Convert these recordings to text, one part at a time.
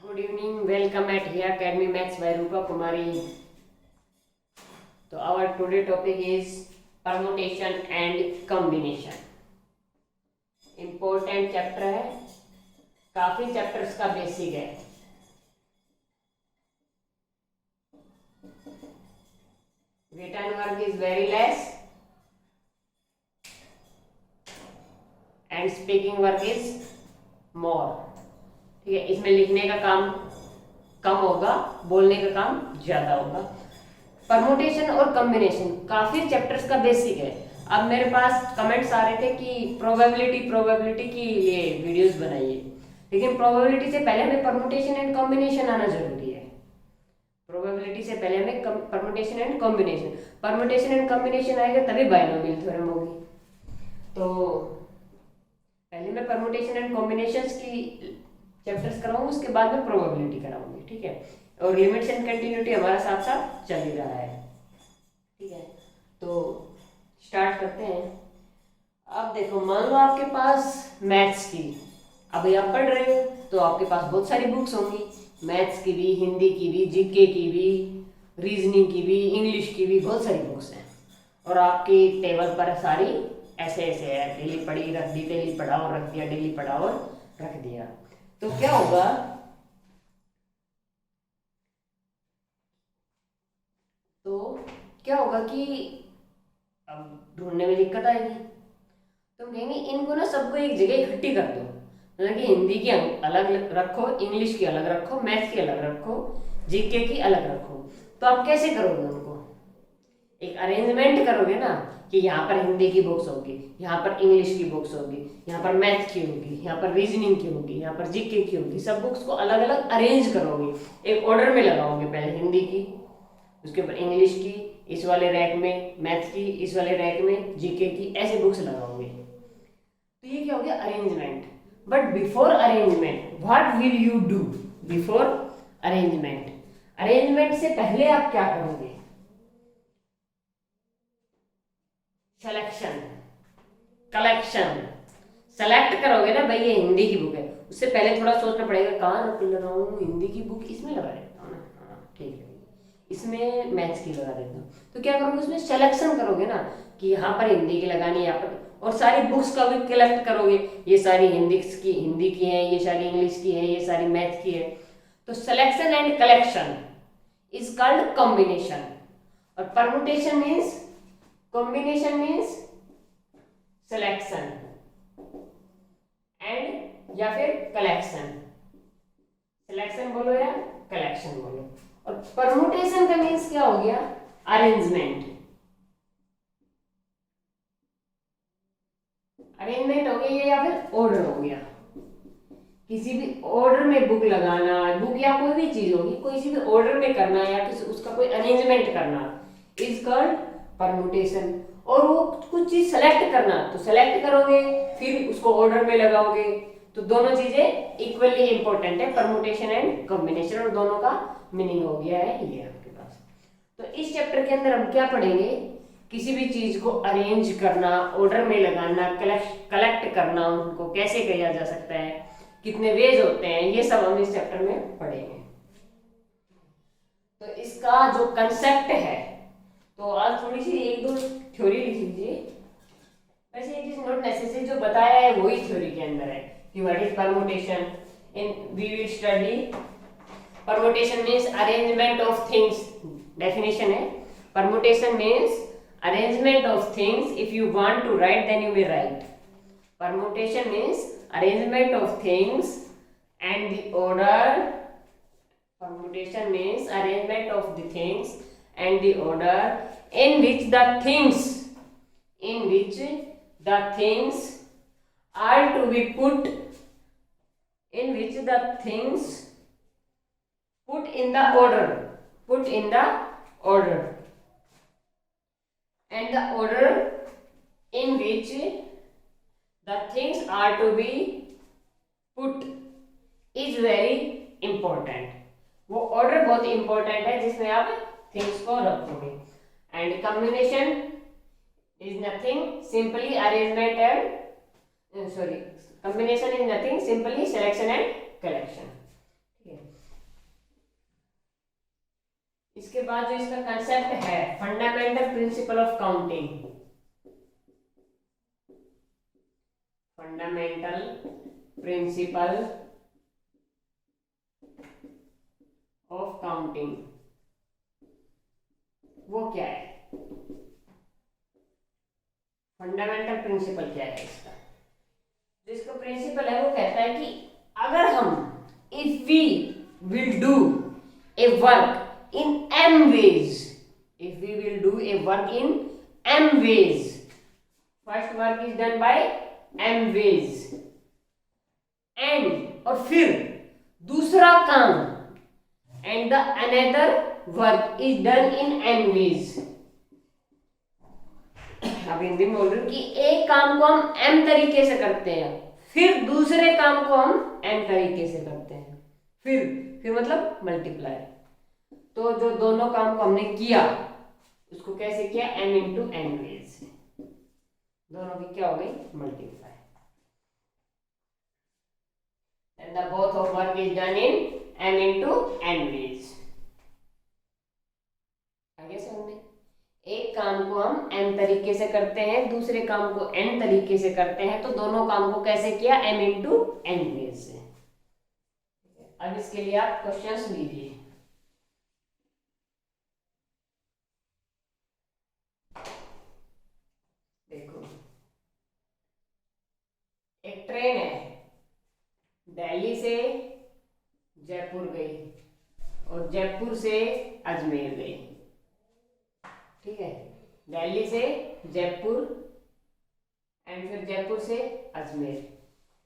Good evening. Welcome at Here Academy Maths by Rupa Kumari. So our today topic is permutation and combination. Important chapter है, काफी chapters का basic है. Written work is very less and speaking work is more. ठीक है, इसमें लिखने का काम कम होगा, बोलने का काम ज्यादा होगा. परमुटेशन और कॉम्बिनेशन काफी चैप्टर्स का बेसिक है. अब मेरे पास कमेंट्स आ रहे थे कि प्रोबेबिलिटी की ये वीडियोस बनाइए, लेकिन प्रोबेबिलिटी से पहले हमें परमुटेशन एंड कॉम्बिनेशन आना जरूरी है. प्रोबेबिलिटी से पहले हमें परमुटेशन एंड कॉम्बिनेशन आएगा तभी बाइनोमियल थ्योरम होगी. तो पहले मैं परमुटेशन एंड कॉम्बिनेशंस की चैप्टर्स कराऊंगी, उसके बाद में प्रोबेबिलिटी कराऊंगी. ठीक है, और लिमिट्स एंड कंटिन्यूटी हमारा साथ साथ चल ही रहा है. ठीक है, तो स्टार्ट करते हैं. अब देखो, मान लो आपके पास मैथ्स की, अभी आप पढ़ रहे हो तो आपके पास बहुत सारी बुक्स होंगी, मैथ्स की भी, हिंदी की भी, जीके की भी, रीजनिंग की भी, इंग्लिश की भी, बहुत सारी बुक्स हैं. और आपकी टेबल पर सारी ऐसे ऐसे है, डेली पढ़ी रख दी, डेली पढ़ा और रख दिया, डेली पढ़ा और रख दिया. तो क्या होगा, कि अब ढूंढने में दिक्कत आएगी. तो हम कहेंगे इनको ना सबको एक जगह इकट्ठी कर दो. मतलब कि हिंदी की अलग रखो, इंग्लिश की अलग रखो, मैथ्स की अलग रखो, जीके की अलग रखो. तो आप कैसे करोगे उनको? एक अरेंजमेंट करोगे ना, कि यहाँ पर हिंदी की बुक्स होगी, यहाँ पर इंग्लिश की बुक्स होगी, यहाँ पर मैथ की होगी, यहाँ पर रीजनिंग की होगी, यहाँ पर जीके की होगी. सब बुक्स को अलग अलग अरेंज करोगे, एक ऑर्डर में लगाओगे. पहले हिंदी की, उसके ऊपर इंग्लिश की, इस वाले रैक में मैथ की, इस वाले रैक में जीके की, ऐसे बुक्स लगाओगे. तो ये क्या हो गया? Arrangement. But before arrangement what will you do? Before arrangement से पहले आप क्या करोगे? Selection, collection. सेलेक्ट करोगे ना भाई, ये हिंदी की बुक है, उससे पहले थोड़ा सोचना पड़ेगा कहाँ लगाऊं. हिंदी की बुक इसमें लगा देता हूँ ना, हाँ ठीक है, इसमें मैथ्स की लगा देता हूँ. तो क्या करोगे? उसमें सिलेक्शन करोगे ना, कि यहाँ पर हिंदी की लगानी है, यहाँ पर. और सारी बुक्स का भी कलेक्ट करोगे, ये सारी हिंदी की है, ये सारी इंग्लिश की है, ये सारी मैथ की है. तो selection and collection is called combination. और permutation means, combination means selection and या फिर कलेक्शन. सिलेक्शन बोलो या कलेक्शन बोलो. और परमुटेशन का मीन्स क्या हो गया? अरेंजमेंट. अरेंजमेंट हो गया या फिर ऑर्डर हो गया. किसी भी ऑर्डर में बुक लगाना, बुक या कोई भी चीज होगी, कोई सी भी ऑर्डर में करना या किसी उसका कोई अरेंजमेंट करना इज कॉल्ड परमुटेशन. और वो कुछ चीज सेलेक्ट करना, तो सेलेक्ट करोगे फिर उसको ऑर्डर में लगाओगे. तो दोनों चीजें इक्वली इंपॉर्टेंट है, परमुटेशन एंड कॉम्बिनेशन. और दोनों का मीनिंग हो गया है ये आपके पास. तो इस चैप्टर के अंदर हम क्या पढ़ेंगे? किसी भी चीज को अरेंज करना, ऑर्डर में लगाना, कलेक्ट करना, उनको कैसे किया जा सकता है, कितने वेज होते हैं, ये सब हम इस चैप्टर में पढ़ेंगे. तो इसका जो कंसेप्ट है, तो आज थोड़ी सी एक दो थ्योरी लिख लीजिए. वैसे इट इज नॉट नेसेसरी, जो बताया है वही थ्योरी के अंदर है कि what is permutation. In we will study permutation means arrangement of things. Definition है, permutation means arrangement of things. If you want to write, then you may write. Permutation means arrangement of things and the order. Permutation means arrangement of the things and the order in which the things are to be put, in which the things put in the order, and the order in which the things are to be put is very important. वो order बहुत important है जिसमें आप things को रखोगे. And combination is nothing simply arrangement and combination is nothing simply selection and collection. ठीक है, इसके बाद जो इसका कंसेप्ट है, fundamental principle of counting. Fundamental principle of counting वो क्या है? फंडामेंटल प्रिंसिपल क्या है इसका? जिसका प्रिंसिपल है वो कहता है कि अगर हम if we will do a work in m ways, if we will do a work in m ways, first work is done by m ways, and और फिर दूसरा काम and the another work is done in n ways। अब हिंदी में बोल रही हूँ कि एक काम को हम m तरीके से करते हैं, फिर दूसरे काम को हम n तरीके से करते हैं, फिर मतलब मल्टीप्लाई। तो जो दोनों काम को हमने किया उसको कैसे किया? m इंटू n वेज, दोनों की क्या हो गई? Multiply. and the both of work is done in m into n ways। आगे समझे? एक काम को हम m तरीके से करते हैं, दूसरे काम को n तरीके से करते हैं, तो दोनों काम को कैसे किया? m इंटू n वेज से। अब इसके लिए आप क्वेश्चंस लीजिए। देखो, एक ट्रेन है, दिल्ली से जयपुर गई और जयपुर से अजमेर गई। ठीक है, दिल्ली से जयपुर एंड फिर जयपुर से अजमेर।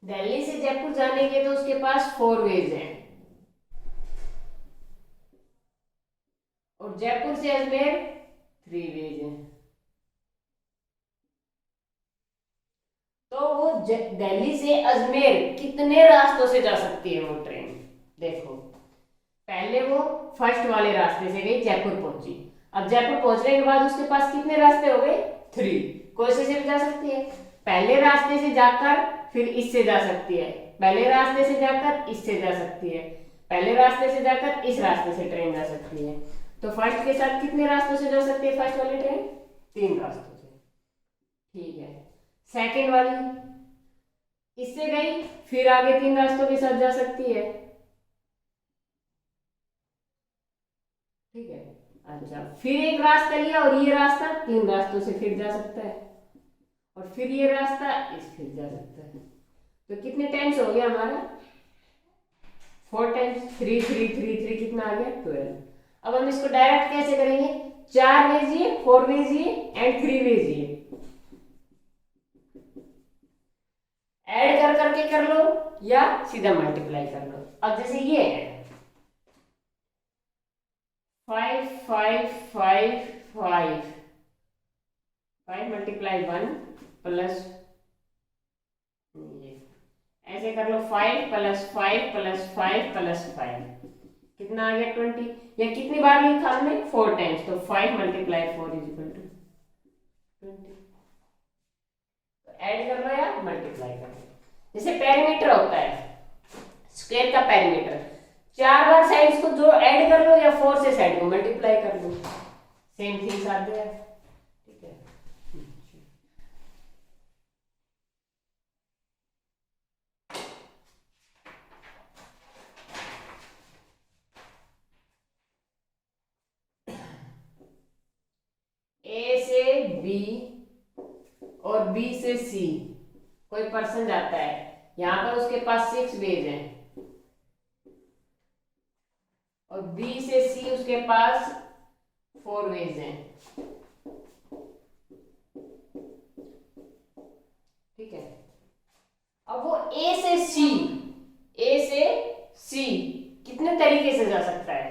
दिल्ली से जयपुर जाने के तो उसके पास 4 वेज हैं और जयपुर से अजमेर 3 वेज हैं। तो वो दिल्ली से अजमेर कितने रास्तों से जा सकती है वो ट्रेन? देखो, पहले वो फर्स्ट वाले रास्ते से गई, जयपुर पहुंची। अब जयपुर पहुंचने के बाद उसके पास कितने रास्ते हो गए? 3। कौन से भी जा सकती है? पहले रास्ते से जाकर फिर इससे जा सकती है, पहले रास्ते से जाकर इससे जा सकती है, पहले रास्ते से जाकर इस रास्ते से ट्रेन जा सकती है। तो फर्स्ट के साथ कितने रास्तों से जा सकती है फर्स्ट वाली ट्रेन? 3 रास्तों से। ठीक है, सेकंड वाली इससे गई, फिर आगे 3 रास्तों के साथ जा सकती है। ठीक है, अच्छा, फिर एक रास्ता लिया और ये रास्ता 3 रास्तों से फिर जा सकता है, और फिर ये रास्ता इस फिर जा सकता है। तो कितने टाइम्स हो गया हमारा? 4 टाइम्स। 3 3 3 3 कितना आ गया? 12। अब हम इसको डायरेक्ट कैसे करेंगे? 4 वेज ये, 4 वेज ये एंड 3 वेज ये, ऐड कर करके कर लो या सीधा मल्टीप्लाई कर लो। अब जैसे ये है 5 5 5 5 5 मल्टीप्लाई 1 प्लस, ऐसे कर लो 5 प्लस 5 प्लस 5 प्लस 5 कितना आ गया? 20। या कितनी बार लिखा हमने? 4 टाइम्स। तो 5 मल्टीप्लाई 4 इज इक्वल टू 20। तो ऐड कर लो या मल्टीप्लाई कर लो। जैसे पेरीमीटर होता है, स्क्वायर का पेरीमीटर, 4 बार साइड्स को जो ऐड कर लो या 4 से साइड को मल्टीप्लाई कर लो, सेम थिंग साध्य है। ठीक है, ए से बी और बी से सी कोई पर्सन जाता है, यहां पर उसके पास 6 वेज हैं और बी से सी उसके पास 4 वेज हैं। ठीक है, अब वो ए से सी कितने तरीके से जा सकता है?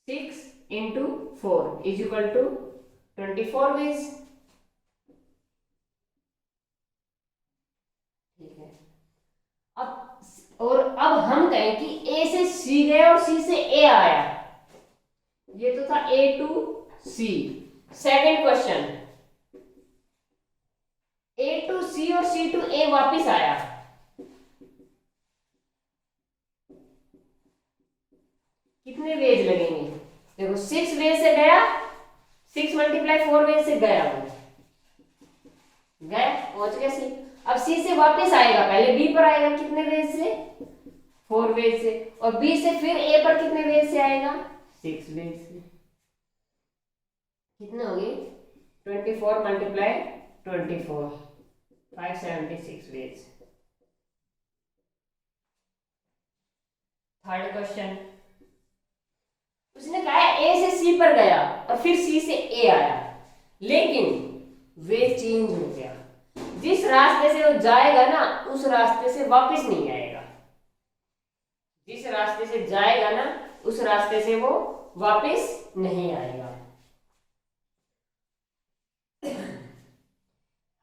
6 into 4 is equal to 24 ways. ठीक है, अब हम कहें कि ए से सी गया और सी से ए आया, ये तो था A to C. Second question, A to C और सी टू ए वापिस आया, कितने वेज लगेंगे? देखो 6 वेज से गया, 6 × 4 वेज से गया, वो गया, पहुंच गया सी। अब सी से वापस आएगा, पहले बी पर आएगा कितने वेज से? 4 वेज से, और बी से फिर ए पर कितने वेज से आएगा? 6 वेज से। कितने हो गए? 24 × 24, 576 वेज। थर्ड क्वेश्चन, उसने कहा ए से सी पर गया और फिर सी से ए आया, लेकिन वे चेंज हो गया। जिस रास्ते से वो जाएगा ना, उस रास्ते से वापस नहीं आएगा। जिस रास्ते से जाएगा ना, उस रास्ते से वो वापस नहीं आएगा।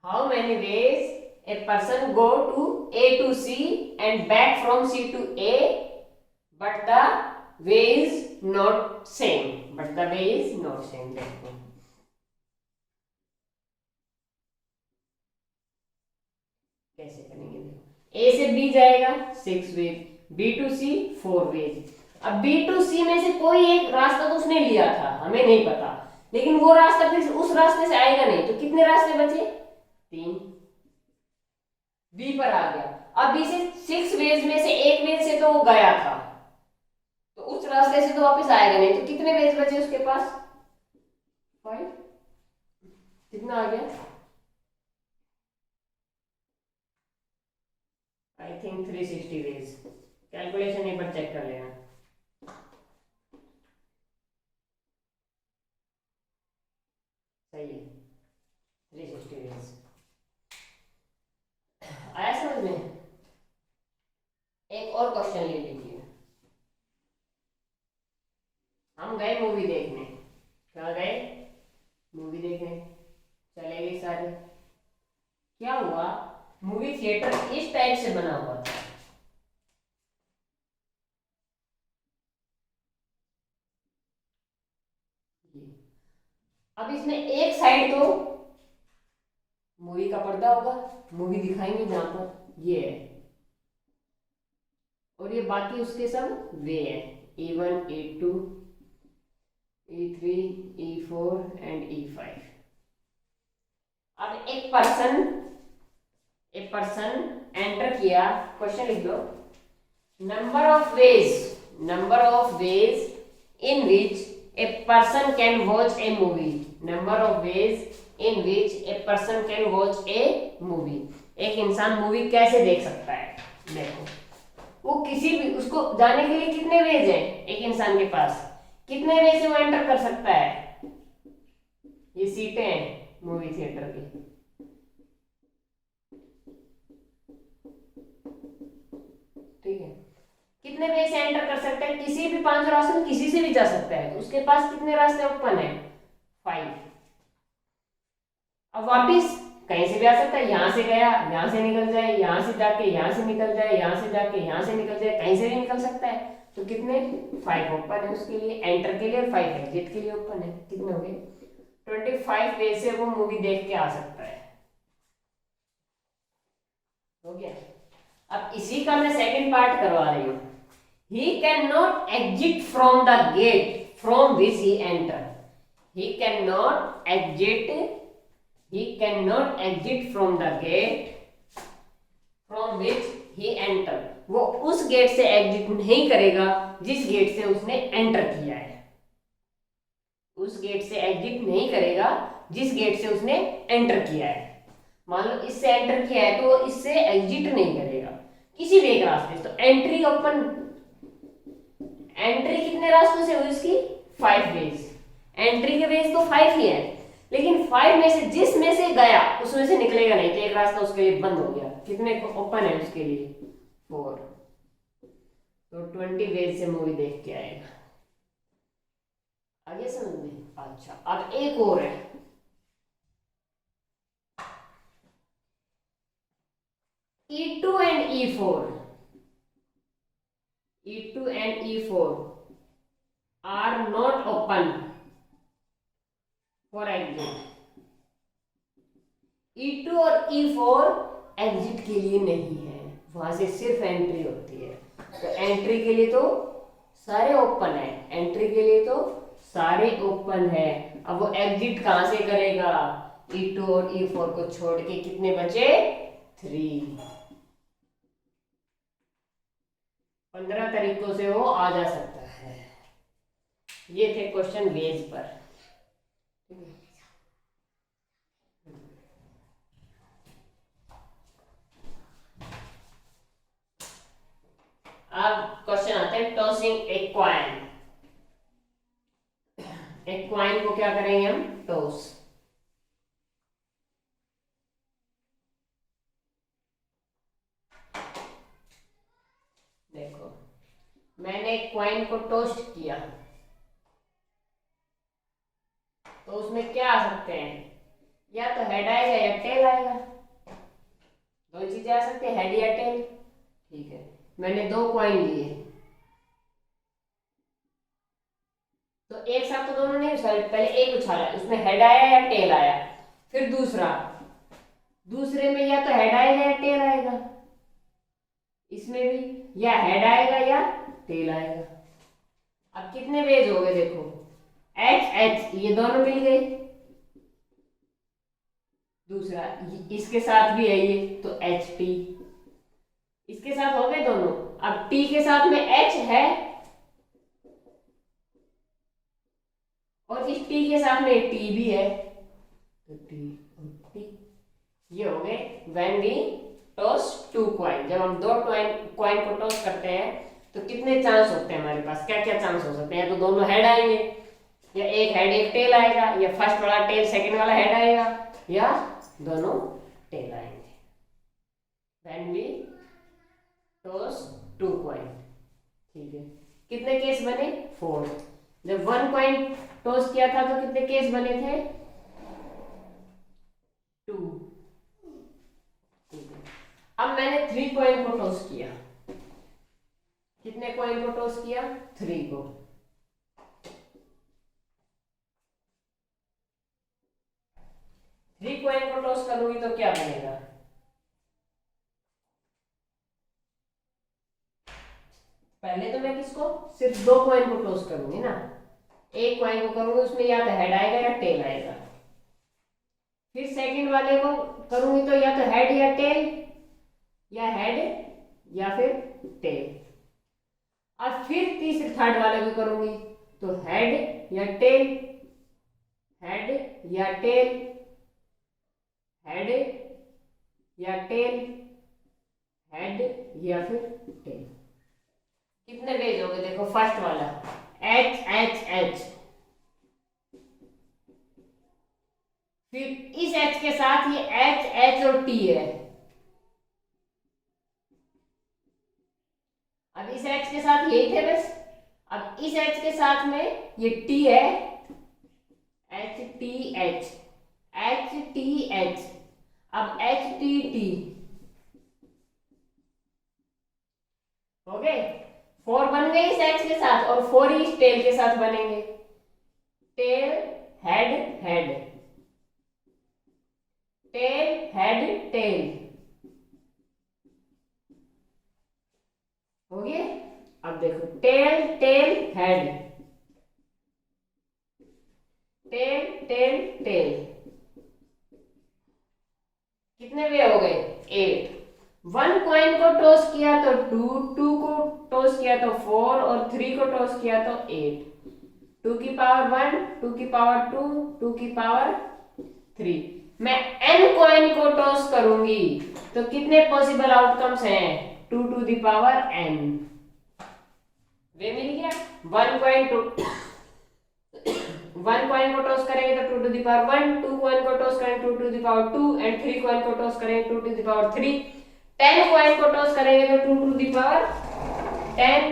How many ways a person go to A to C and back from C to A, but the way is not same. But the way is not same. देखो कैसे करेंगे। देखो A से B जाएगा 6 ways, B to C 4 ways. अब B to C में से कोई एक रास्ता तो उसने लिया था, हमें नहीं पता, लेकिन वो रास्ता फिर उस रास्ते से आएगा नहीं, तो कितने रास्ते बचे? 3। बी पर आ गया। अब बी से 6 वेज में से एक वेज से तो वो गया था, तो उस रास्ते से तो वापस आएगा नहीं, तो कितने वेज बचे उसके पास? 5। कितना आ गया? I think 360 veg. कैलकुलेशन एक बार चेक कर लेना। सही है, 360 वेज। आया समझ में? एक और क्वेश्चन ले लीजिए। हम गए मूवी देखने, कहाँ गए? मूवी देखने चले गए सारे। क्या हुआ? मूवी थिएटर इस टाइप से बना हुआ था, अब इसमें एक साइड तो मूवी का पर्दा होगा, मूवी दिखाएंगे जहां पर ये है, और ये बाकी उसके सब वे है, E1, E2, E3, E4 and E5। अब एक पर्सन एंटर किया, क्वेश्चन लिख लो, number of ways in which a person can watch a movie. Number of ways in which a person can watch a movie. एक इंसान movie कैसे देख सकता है? देखो, वो किसी भी, उसको जाने के लिए कितने वेज हैं एक इंसान के पास? कितने वेज से वो एंटर कर सकता है? ये सीटें हैं मूवी थिएटर की, ठीक है। कितने वे से एंटर कर सकता है? किसी भी 5 रास्ते, किसी से भी जा सकता है। उसके पास कितने रास्ते ओपन है? 5। अब वापिस कहीं से भी आ सकता है, यहां से गया, यहां से निकल जाए, यहां से जाके यहां से निकल जाए, यहां से जाके यहां से निकल जाए, कहीं से भी निकल सकता है। तो कितने? 5 ओपन है उसके लिए, एंटर के लिए, और 5 एग्जिट के लिए ओपन है। कितने हो गए? 25 वे से वो मूवी देख के आ सकता है। हो गया। अब इसी का मैं सेकंड पार्ट करवा रही हूं। He cannot exit from the gate from which he entered. He cannot exit from the gate from which he entered. वो उस गेट से एग्जिट नहीं करेगा जिस गेट से उसने एंटर किया है। उस गेट से एग्जिट नहीं करेगा जिस गेट से उसने एंटर किया है। मान लो इससे एंटर किया है तो इससे एग्जिट नहीं करेगा किसी भी एक रास्ते से। तो एंट्री कितने रास्तों से हुई उसकी? 5 वेज। एंट्री के वेज तो 5 ही है, लेकिन 5 में से जिस में से गया उसमें से निकलेगा नहीं, तो एक रास्ता उसके लिए बंद हो गया। कितने ओपन है उसके लिए? 4। तो 20 वेज से मूवी देख के आएगा। आगे समझ में? अच्छा, अब एक और है, E2 and E4. E2 and E4 are not open for exit. E2 और E4 एग्जिट के लिए नहीं है, वहां से सिर्फ एंट्री होती है। तो एंट्री के लिए तो सारे ओपन है, एंट्री के लिए तो सारे ओपन है। अब वो एग्जिट कहां से करेगा? E2 और E4 को छोड़ के कितने बचे? 3। 15 तरीकों से वो आ जा सकता है। ये थे क्वेश्चन वेज पर। अब क्वेश्चन आते हैं टॉसिंग ए क्वाइन। एक क्वाइन को क्या करेंगे हम? टॉस। देखो, मैंने एक क्वाइन को टोस्ट किया तो उसमें क्या आ सकते हैं? या तो हेड आएगा या टेल आएगा। दो चीजें आ सकती है, हेड या टेल। ठीक है, मैंने दो क्वाइन लिए तो एक साथ तो दोनों नहीं उछाले, पहले एक उछाला, उसमें हेड आया या टेल आया। फिर दूसरे में या तो हेड आएगा या टेल आएगा। इसमें भी या हेड आएगा या टेल आएगा। अब कितने वेज हो गए? देखो, एच एच ये दोनों मिल गए। दूसरा इसके साथ भी है ये, तो एच टी, इसके साथ हो गए दोनों। अब टी के साथ में एच है और इस टी के साथ में टी भी है, तो टी और टी ये हो गए when we toss two coin. जब हम दो क्वाइन को टॉस करते हैं तो कितने चांस होते हैं हमारे पास? क्या क्या चांस हो सकते हैं? या तो दोनों हेड आएंगे, या एक हेड एक टेल आएगा, या फर्स्ट वाला टेल सेकंड वाला हेड आएगा, या दोनों टेल आएंगे। When we toss two coin. ठीक है, कितने केस बने? 4। जब वन क्वाइन टॉस किया था तो कितने केस बने थे? 2। अब मैंने 3 क्वाइन को टॉस किया। कितने क्वाइन को टॉस किया? 3 को। 3 क्वाइन को टॉस करूंगी तो क्या बनेगा? पहले तो मैं किसको? सिर्फ 2 क्वाइन को टॉस करूंगी ना। एक क्वाइन को करूंगी उसमें या तो हेड आएगा या टेल आएगा। फिर सेकंड वाले को करूंगी तो या तो हेड या टेल, या हेड या फिर टेल। और फिर तीसरे थर्ड वाले को करूंगी तो हेड या टेल, हेड या टेल, हेड या टेल, हेड या फिर टेल। कितने वेज हो गए? देखो, फर्स्ट वाला एच एच एच, फिर इस एच के साथ ये एच एच और टी है। अब इस एच के साथ यही थे बस। अब इस एच के साथ में ये टी है, H T H, H T H. अब एच टी टी हो गए। 4 बन गए इस एच के साथ और 4 ही इस टेल के साथ बनेंगे। Tail head head, tail head tail हो गए। अब देखो, tail tail head, tail tail tail. कितने वे हो गए? 8। 1 क्वाइन को टॉस किया तो 2, 2 को टॉस किया तो 4 और 3 को टॉस किया तो 8। 2 की पावर 1, 2 की पावर 2, 2 की पावर 3। मैं n क्वाइन को टॉस करूंगी तो कितने पॉसिबल आउटकम्स हैं? 2 to the power n। Way मिल गया। 1 क्वाइन को टॉस करेंगे तो 2 टू द पावर 1, 2 क्वाइन को टॉस करेंगे 2 to the power 2, and 3 coin को टॉस करेंगे 2 टू द पावर 3। 10 क्वाइन को टॉस करेंगे तो 2 to the power 10,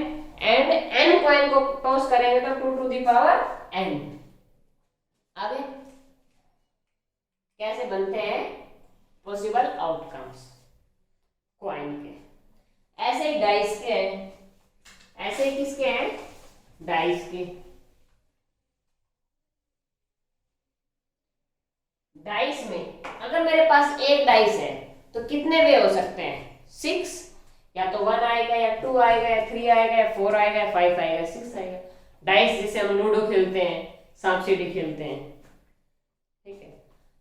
and n coin को टॉस करेंगे तो 2 टू द पावर n। आगे कैसे बनते हैं पॉसिबल आउटकम्स क्वाइन के? ऐसे ही डाइस के हैं। ऐसे ही किसके हैं? डाइस के। डाइस में अगर मेरे पास एक डाइस है तो कितने वे हो सकते हैं? 6, या तो 1 आएगा या 2 आएगा या 3 आएगा या 4 आएगा या 5 आएगा 6 आएगा। डाइस जैसे हम लूडो खेलते हैं, सांप सीढ़ी खेलते हैं, ठीक है।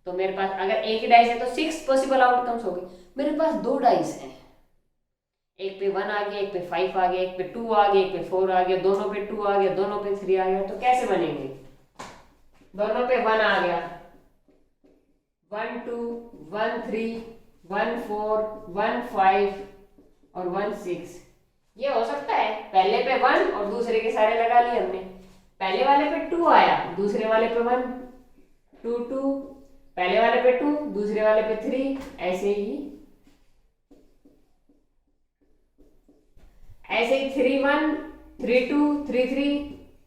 तो मेरे पास अगर एक ही डाइस है तो 6 पॉसिबल आउटकम्स हो गए। मेरे पास 2 डाइस हैं, एक पे 1 आ गया, एक पे 5 आ गया, एक पे 2 आ गया, एक पे 4 आ गया, दोनों पे 2 आ गया, दोनों पे 3 आ गया, तो कैसे बनेंगे? दोनों पे 1 आ गया, 1 2 1 3 1 4 1 5 और 1 6, ये हो सकता है। पहले पे 1 और दूसरे के सारे लगा लिए हमने। पहले वाले पे 2 आया, दूसरे वाले पे 1 2 2, पहले वाले पे 2 दूसरे वाले पे 3, ऐसे ही 3 1 3 2 3 3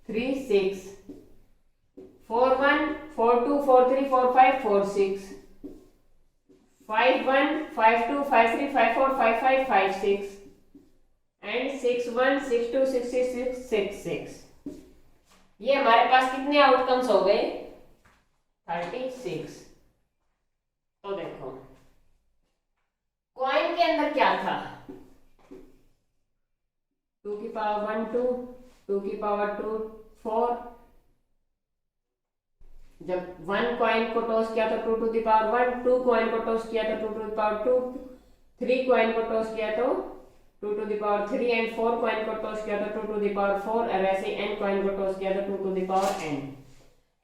3 6 4 1 4 2 4 3 4 5 4 6 5 1 5 2 5 3 5 4 5 5 5 6 एंड 6 1 6 2 6 6 6 6। ये हमारे पास कितने आउटकम्स हो गए? 36। तो देखो कॉइन के अंदर क्या था? 2 की पावर 1 2, 2 की पावर 2 4। जब 1 कॉइन को टॉस किया तो 2 टू द पावर 1, 2 कॉइन को टॉस किया तो 2 टू द पावर 2, 3 कॉइन को टॉस किया तो 2 to the power 3 and 4 coin को टॉस किया तो 2 टू द पावर 4 और ऐसे n कॉइन को टॉस किया तो 2 टू द पावर n।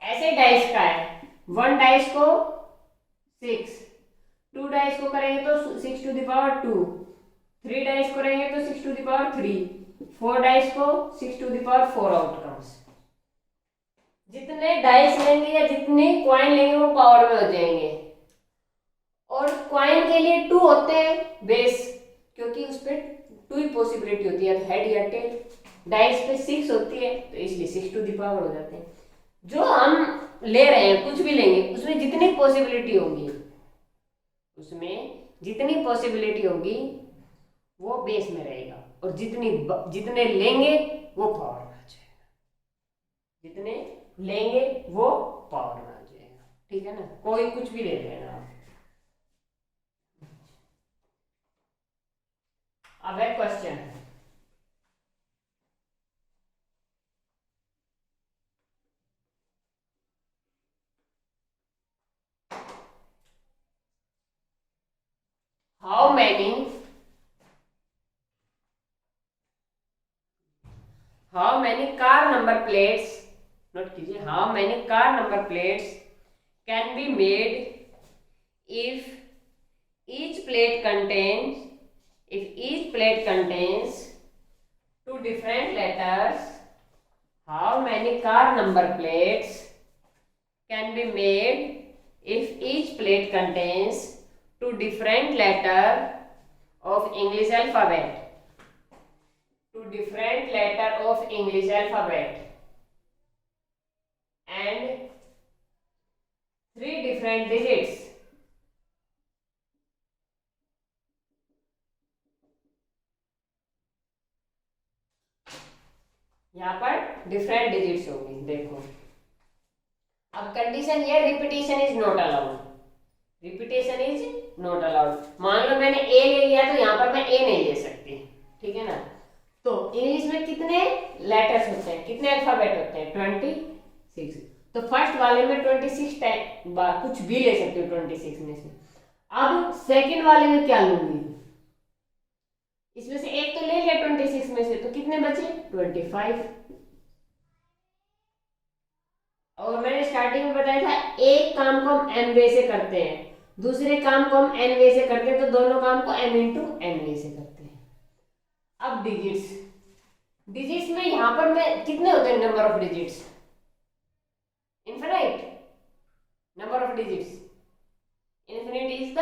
ऐसे डाइस का है, 1 डाइस को 6, 2 डाइस को करेंगे तो 6 टू द पावर 2, 3 डाइस को करेंगे तो 6 टू द पावर 3, 4 डाइस को 6 टू द पावर 4 आउटकम्स। जितने डाइस लेंगे या जितने कॉइन लेंगे वो पावर में हो जाएंगे। और कॉइन के लिए 2 होते हैं बेस, क्योंकि उस पर 2 ही पॉसिबिलिटी होती है, हेड या टेल। डाइस पे 6 होती है तो इसलिए 6 टू द पावर हो जाते हैं। जो हम ले रहे हैं कुछ भी लेंगे उसमें जितनी पॉसिबिलिटी होगी, उसमें जितनी पॉसिबिलिटी होगी वो बेस में रहेगा, और जितने लेंगे वो पावर में आ जाएगा, जितने लेंगे वो पावर में आ जाएगा, ठीक है ना। कोई कुछ भी ले लेना। अब एक question, how many car number plates, note कीजिए, how many car number plates can be made if each plate contains 2 different letters. How many car number plates can be made if each plate contains 2 different letters of English alphabet? 2 different letters of English alphabet and 3 different digits. यहाँ पर different digits होंगी। देखो अब condition ये, repetition is not allowed, repetition is not allowed. मान लो मैंने ए ले लिया तो यहाँ पर मैं ए नहीं ले सकती, ठीक है ना। तो इंग्लिश में कितने लेटर्स होते हैं, कितने अल्फाबेट होते हैं? 26। तो फर्स्ट वाले में 26 कुछ भी ले सकती हूँ 26 में से। अब सेकंड वाले में क्या लूंगी? इसमें से एक तो ले लिया 26 में से, तो कितने बचे? 25। और मैंने स्टार्टिंग में बताया था एक काम को हम n वे से करते हैं, दूसरे काम को हम n वे से करते हैं, तो दोनों काम को m इंटू n वे से करते हैं। अब डिजिट्स, डिजिट्स में यहां पर मैं कितने होते हैं number of digits? Infinite number of digits. Infinite is the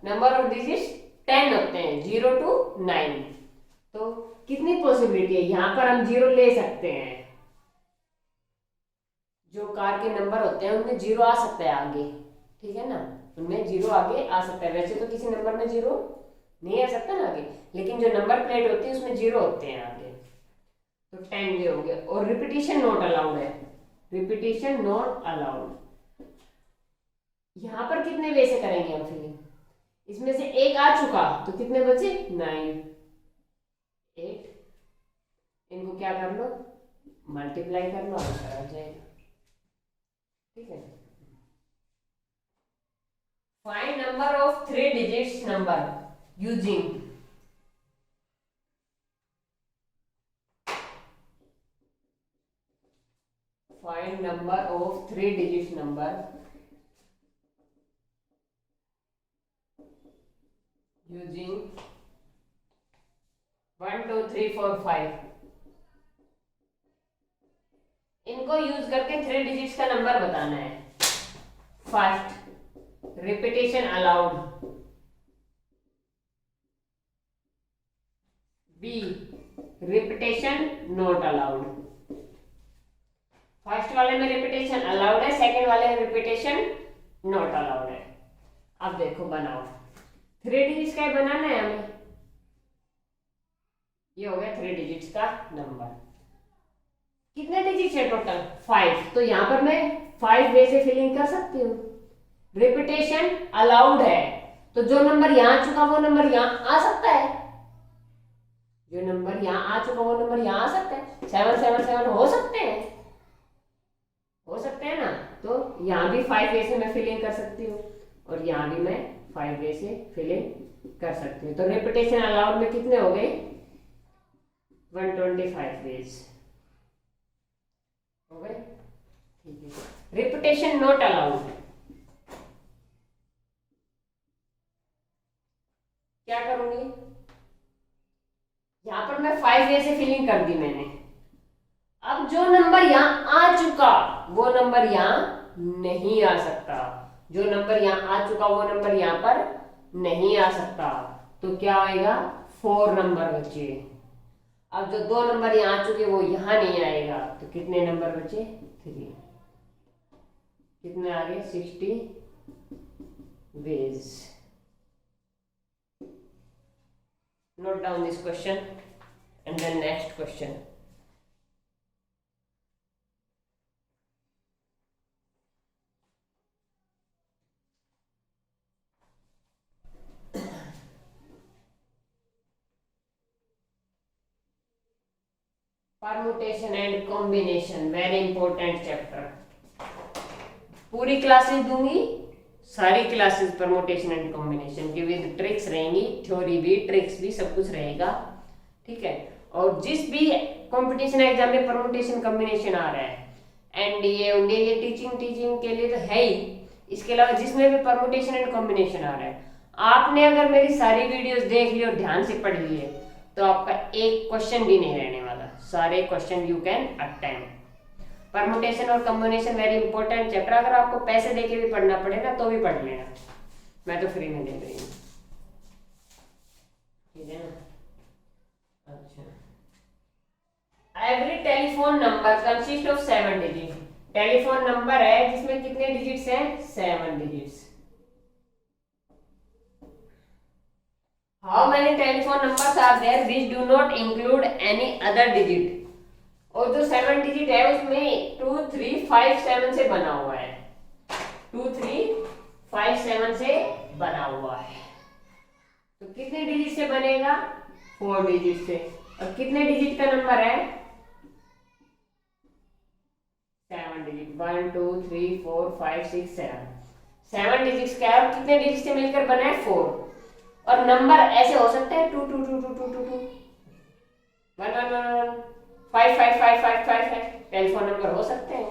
number of digits 10 होते हैं, 0 to 9। तो कितनी पॉसिबिलिटी है? यहां पर हम 0 ले सकते हैं, जो कार के नंबर होते हैं उनमें 0 आ सकता है आगे, ठीक है ना, उनमें 0 आगे आ सकता है। वैसे तो किसी नंबर में 0 नहीं आ सकता ना आगे, लेकिन जो नंबर प्लेट होती है उसमें 0 होते हैं आगे। तो 10 वे हो गए। और रिपीटेशन नॉट अलाउड है, रिपीटेशन नॉट अलाउड। यहां पर कितने वे से करेंगे हम? फिर इसमें से एक आ चुका तो कितने बचे 9, 8। इनको क्या कर लो, मल्टीप्लाई कर लो, आंसर आ जाएगा। ठीक है, find number of 3 digits number using find number of 3 digits number using 1 2 3 4 5। इनको यूज करके 3 डिजिट्स का नंबर बताना है। First, repetition allowed. B, repetition not allowed. First वाले में रिपीटेशन अलाउड है, सेकंड वाले में रिपीटेशन नॉट अलाउड है। अब देखो बनाओ, 3 डिजिट्स का बनाना है हमें। ये हो गया 3 डिजिट्स का नंबर। कितने डिजिट्स है टोटल 5, तो यहां पर मैं 5 वे से फिलिंग कर सकती हूँ। रिपीटेशन अलाउड है तो जो नंबर यहां आ चुका वो नंबर यहां आ सकता है, जो नंबर यहां आ चुका वो नंबर यहां आ सकता है। 7 7 7 हो सकते हैं, हो सकते हैं ना। तो यहाँ भी 5 वे से मैं फिलिंग कर सकती हूँ और यहाँ भी मैं 5 वे से फिलिंग कर सकती हूँ। तो रिपीटेशन अलाउड में कितने हो गए 125 वेज हो गए। ठीक है, रिपीटेशन नॉट अलाउड क्या करूंगी, यहां पर मैं 5 वे से फिलिंग कर दी मैंने। अब जो नंबर यहां आ चुका वो नंबर यहां नहीं आ सकता, जो नंबर यहां आ चुका वो नंबर यहां पर नहीं आ सकता। तो क्या आएगा 4 नंबर बचे। अब जो 2 नंबर यहां आ चुके वो यहां नहीं आएगा, तो कितने नंबर बचे 3। कितने आ गए 60 ways. Note down this question and then next question. Permutation and combination, very important chapter. पूरी क्लासेस दूंगी, सारी क्लासेस परमुटेशन एंड कॉम्बिनेशन की विद ट्रिक्स रहेंगी, थ्योरी भी ट्रिक्स भी सब कुछ रहेगा। ठीक है, और जिस भी कंपटीशन एग्जाम में परमुटेशन कॉम्बिनेशन आ रहा है, एनडीए ये टीचिंग के लिए तो है ही, इसके अलावा जिसमें भी परमुटेशन एंड कॉम्बिनेशन आ रहा है, आपने अगर मेरी सारी वीडियोस देख ली और ध्यान से पढ़ लिए तो आपका एक क्वेश्चन भी नहीं रहने वाला, सारे question you can attempt. Permutation और कॉम्बिनेशन वेरी इंपॉर्टेंट चैप्टर, अगर आपको पैसे देके भी पढ़ना पड़ेगा तो भी पढ़ लेना, मैं तो फ्री में दे रही हूँ। ठीक है ना। अच्छा, every telephone number consist of 7 digit. Telephone number है जिसमें कितने डिजिट्स हैं 7 digits. How many telephone numbers are there which do not include any other digit. और जो 7 डिजिट है उसमें 2 3 5 7 से बना हुआ है, 2 3 5 7 से बना हुआ है। तो कितने डिजिट से बनेगा 4 डिजिट से। और कितने डिजिट का नंबर है 7 डिजिट, 1 2 3 4 5 6 7। 7 डिजिट का है और कितने डिजिट से मिलकर बना है 4। और नंबर ऐसे हो सकते हैं 2 2 2 2 2 2 2 1 1 1 1 5 5 5 5 5 5 टेलीफोन नंबर हो सकते हैं,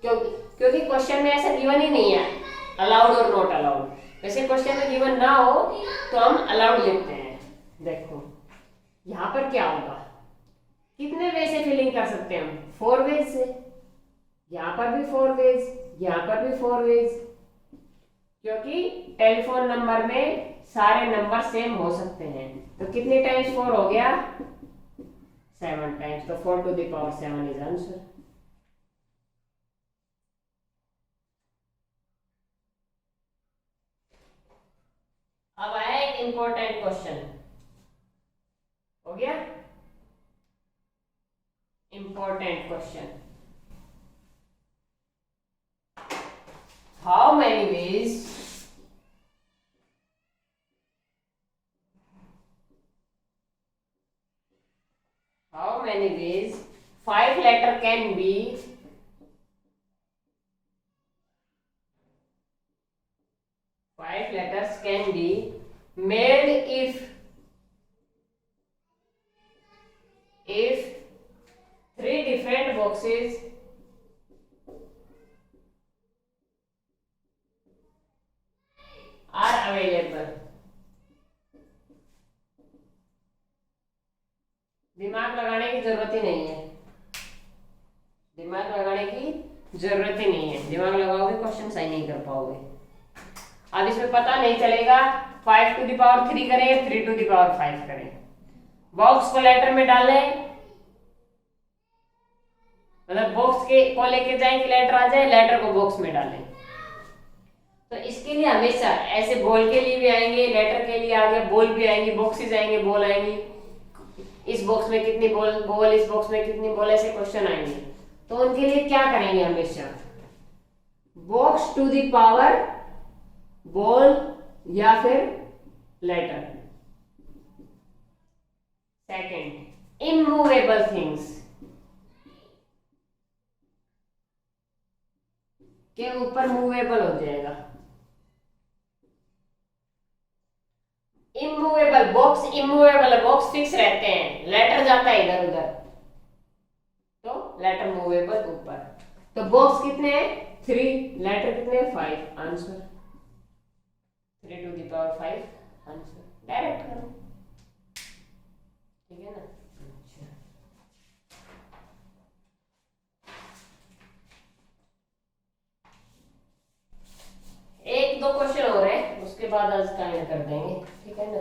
क्योंकि क्वेश्चन में ऐसा गिवन ही नहीं है अलाउड और नॉट अलाउड। वैसे क्वेश्चन में गिवन ना हो तो हम अलाउड लिखते हैं। देखो यहाँ पर क्या होगा, कितने वे से फिलिंग कर सकते हैं हम 4 वेज से। यहाँ पर भी 4 वेज, यहाँ पर भी 4 वेज, क्योंकि टेलीफोन नंबर में सारे नंबर सेम हो सकते हैं। तो कितने टाइम्स 4 हो गया 7 टाइम्स, तो 4 to the power 7 is answer. अब आया एक इंपॉर्टेंट क्वेश्चन, हो गया important question. How many veg how many ways 5 letter can be made if 3 different boxes are available. दिमाग लगाने की जरूरत ही नहीं है, दिमाग लगाने की जरूरत ही नहीं है। दिमाग लगाओगे क्वेश्चन सही नहीं कर पाओगे। अब इसमें पता नहीं चलेगा 5 to the power 3 करें 3 to the power 5 करें। बॉक्स को लेटर में डालें, मतलब बॉक्स के को लेके जाएं कि लेटर आ जाए, लेटर को बॉक्स में डालें। तो इसके लिए हमेशा ऐसे बॉल के लिए भी आएंगे, लेटर के लिए आ गया, बॉल भी आएंगी, बॉक्सेस आएंगे, बॉल आएंगी, इस बॉक्स में कितनी बॉल इस बॉक्स में कितनी बॉल, ऐसे क्वेश्चन आएंगे। तो उनके लिए क्या करेंगे, हमेशा box to the power ball या फिर लेटर। सेकंड, इमूवेबल थिंग्स के ऊपर मूवेबल हो जाएगा। इमूवेबल बॉक्स इमूवेबल है, बॉक्स फिक्स रहते हैं, लेटर जाता है इधर उधर, तो लेटर मूवेबल ऊपर। तो बॉक्स कितने हैं 3, लेटर कितने हैं 5, answer 3 to the power 5 answer. Direct करो, ठीक है ना। अच्छा, एक दो क्वेश्चन हो रहे हैं, उसके बाद आज का एंड कर देंगे, ठीक है ना।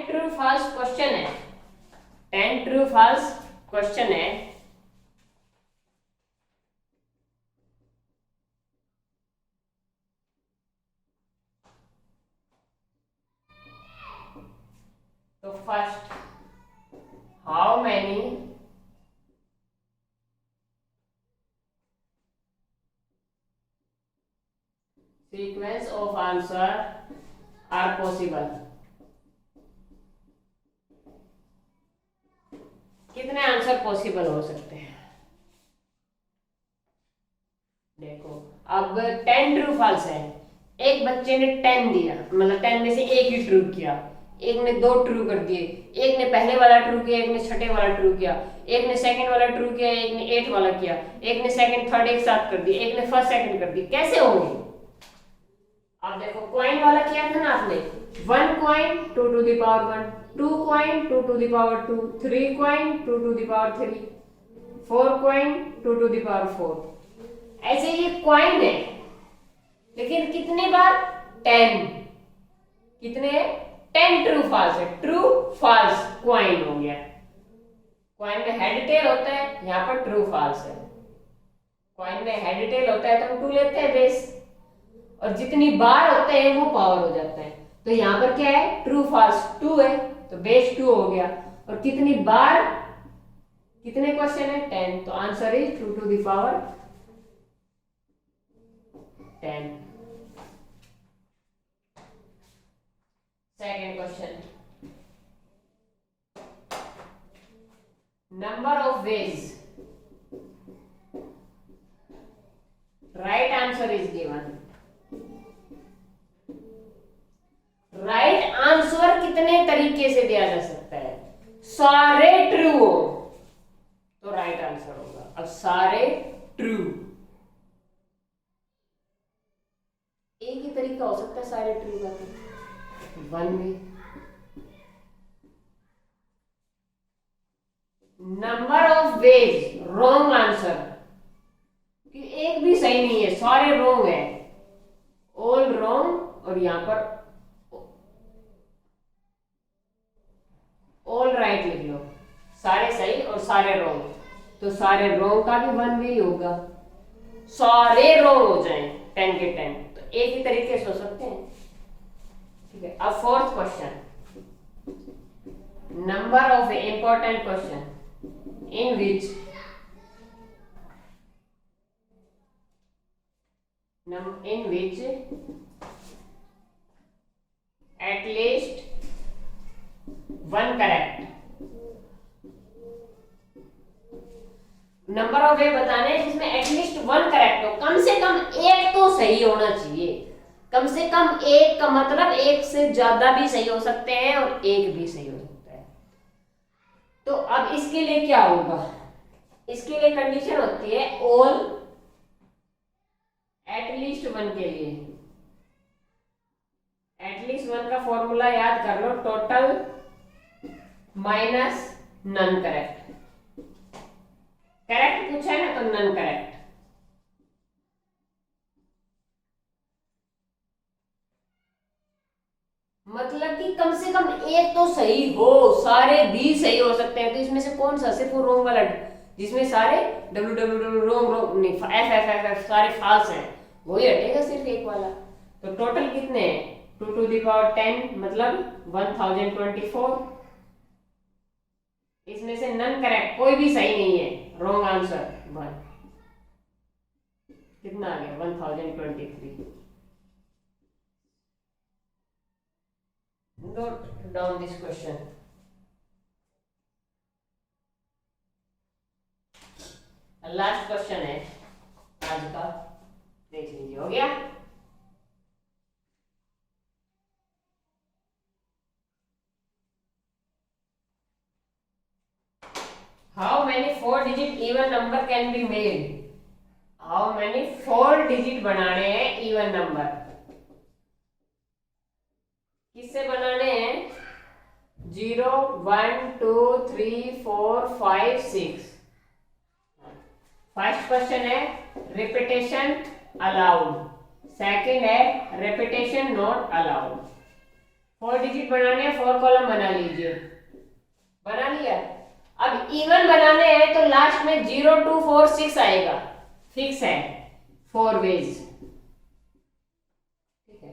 ट्रू फॉल्स क्वेश्चन है, 10 ट्रू फॉल्स क्वेश्चन है। तो first, how many sequence of answer are possible, कितने आंसर पॉसिबल हो सकते हैं। देखो अब 10 ट्रू फॉल्स है, एक बच्चे ने 10 दिया, मतलब 10 में से एक ही ट्रू किया, एक ने 2 ट्रू कर दिए, एक ने पहले वाला ट्रू किया, एक ने छठे वाला ट्रू किया, एक ने सेकंड वाला ट्रू किया, एक ने 8 वाला किया, एक ने सेकंड थर्ड एक साथ कर दिया, एक ने फर्स्ट सेकंड कर दिया, कैसे होंगे। अब देखो कॉइन वाला किया था ना आपने, 1 coin 2 to the power 1, 2 coin 2 to the power 2, 3 coin 2 to the power 3, 4 coin 2 to the power 4। ऐसे ये कॉइन है, लेकिन कितने बार 10, कितने 10 ट्रू फॉल्स है, ट्रू फॉल्स कॉइन हो गया। कॉइन में हेड टेल होता है, यहाँ पर ट्रू फॉल्स है। कॉइन में हेड टेल होता है तो हम 2 लेते हैं बेस, और जितनी बार होते हैं वो पावर हो जाता है। तो यहाँ पर क्या है, ट्रू फॉल्स 2 है तो बेस 2 हो गया, और कितनी बार, कितने क्वेश्चन है 10, तो answer is 2 to the power 10। Second question, number of veg right answer is given. Right answer कितने तरीके से दिया जा सकता है, सारे ट्रू हो तो राइट आंसर होगा। अब सारे ट्रू, एक ही तरीका हो सकता है सारे ट्रू का, तो 1 में। Number of veg wrong answer, कि एक भी सही नहीं है, सारे रॉन्ग है, ऑल रॉन्ग, और यहां पर ऑल राइट लिख लो, सारे सही और सारे रॉन्ग, तो सारे रॉन्ग का भी 1 वे होगा। सारे रॉन्ग हो जाएं 10 के 10, तो एक ही तरीके से हो सकते हैं, ठीक है। अब fourth question, number of important question in which in which at least one correct, number of वे बताने हैं जिसमें एटलीस्ट वन करेक्ट हो, कम से कम एक तो सही होना चाहिए। कम से कम एक का मतलब एक से ज्यादा भी सही हो सकते हैं और एक भी सही हो सकता है। तो अब इसके लिए क्या होगा, इसके लिए कंडीशन होती है ऑल एटलीस्ट वन के लिए। एटलीस्ट वन का फॉर्मूला याद कर लो, total minus none correct. Correct पूछा है ना तो नन करेक्ट। मतलब कि कम से कम एक तो सही हो, सारे भी सही हो सकते हैं। तो इसमें से कौन सा सिर्फ रोंग वाला, जिसमें सारे डब्ल्यू डब्ल्यू डब्ल्यू रोंग रोंग नहीं, एफ एफ एफ एफ सारे फाल्स हैं, वही हटेगा सिर्फ एक वाला। तो टोटल कितने हैं, 2 to the power 10 मतलब 1024। इसमें से नन करेक्ट, कोई भी सही नहीं है, रॉन्ग आंसर 1। कितना आ गया 1023। Note down this question. Last question है आज का, देख लीजिए। हो गया, how many 4-digit even number can be made? How many 4 digit बनाने हैं इवन नंबर। किससे बनाने हैं, 0 1 2 3 4 5 6। फर्स्ट क्वेश्चन है रिपीटेशन अलाउड, सेकंड है रिपीटेशन नॉट अलाउड। 4 डिजिट बनाने हैं, 4 कॉलम बना लीजिए। बना लिया। अब इवन बनाने हैं तो लास्ट में 0 2 4 6 आएगा, फिक्स है, 4 वेज। ठीक है,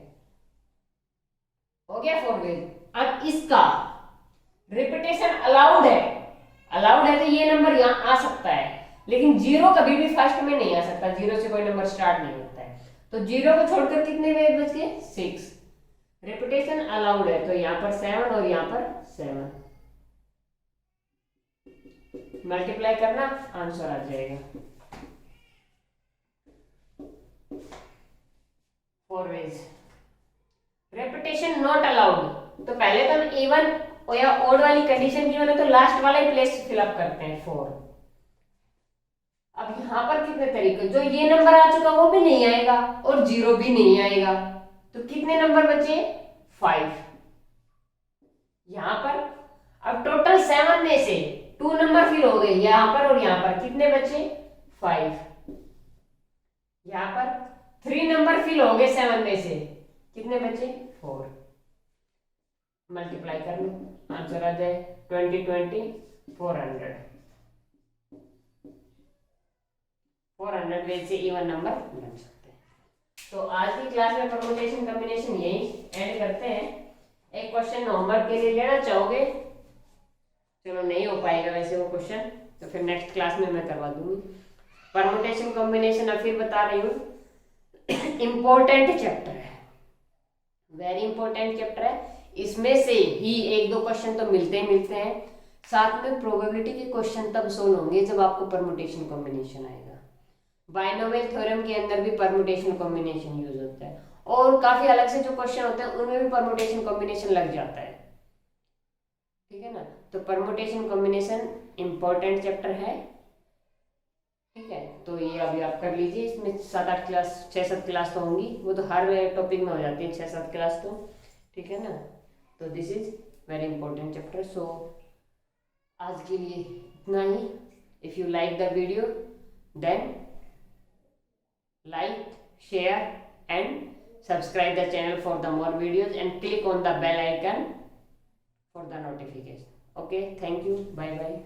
हो गया 4 वेज। अब इसका रिपीटेशन अलाउड है, अलाउड है तो ये नंबर यहां आ सकता है, लेकिन 0 कभी भी फर्स्ट में नहीं आ सकता, 0 से कोई नंबर स्टार्ट नहीं होता है। तो 0 को छोड़कर कितने वेज बच गए, 6। रिपीटेशन अलाउड है तो यहां पर 7 और यहां पर 7 मल्टीप्लाई करना, आंसर आ जाएगा 4 वेज। रेपिटेशन नॉट अलाउड, तो पहले तो हम इवन या ओड वाली कंडीशन की है तो लास्ट वाला ही प्लेस फिलअप करते हैं 4। अब यहां पर कितने तरीके, जो ये नंबर आ चुका वो भी नहीं आएगा और 0 भी नहीं आएगा, तो कितने नंबर बचे, 5 यहां पर। अब टोटल 7 में से 2 नंबर फिल हो गए यहां पर और यहां पर, कितने बचे 5। यहां पर 3 नंबर फिल हो गए 7 में से, कितने बचे 4। मल्टीप्लाई कर लो, आंसर आ जाए 20 20 400। 400 वेज से इवन नंबर बन सकते हैं। तो आज की क्लास में परमुटेशन कॉम्बिनेशन यही ऐड करते हैं। एक क्वेश्चन होमवर्क के लिए लेना चाहोगे, चलो नहीं हो पाएगा वैसे वो क्वेश्चन, तो फिर नेक्स्ट क्लास में मैं करवा दूंगी। परमुटेशन कॉम्बिनेशन अब फिर बता रही हूँ, इंपॉर्टेंट चैप्टर है, वेरी इंपॉर्टेंट चैप्टर है। इसमें से ही 1-2 क्वेश्चन तो मिलते हैं, साथ में प्रोबेबिलिटी के क्वेश्चन तब सोल्व होंगे जब आपको परमुटेशन कॉम्बिनेशन आएगा। बाइनोमियल थ्योरम के अंदर भी परमुटेशन कॉम्बिनेशन यूज होता है, और काफी अलग से जो क्वेश्चन होते हैं उनमें भी परमुटेशन कॉम्बिनेशन लग जाता है। ठीक है ना, तो परमुटेशन कॉम्बिनेशन इंपॉर्टेंट चैप्टर है। ठीक है, तो ये अभी आप कर लीजिए। इसमें 7-8 क्लास, 6-7 क्लास तो होंगी, वो तो हर टॉपिक में हो जाती है 6-7 क्लास तो। ठीक है ना, तो this is very important chapter. So आज के लिए इतना ही। If you like the video then like, share and subscribe the channel for the more videos and click on the bell icon for the notification. Okay, thank you, bye bye.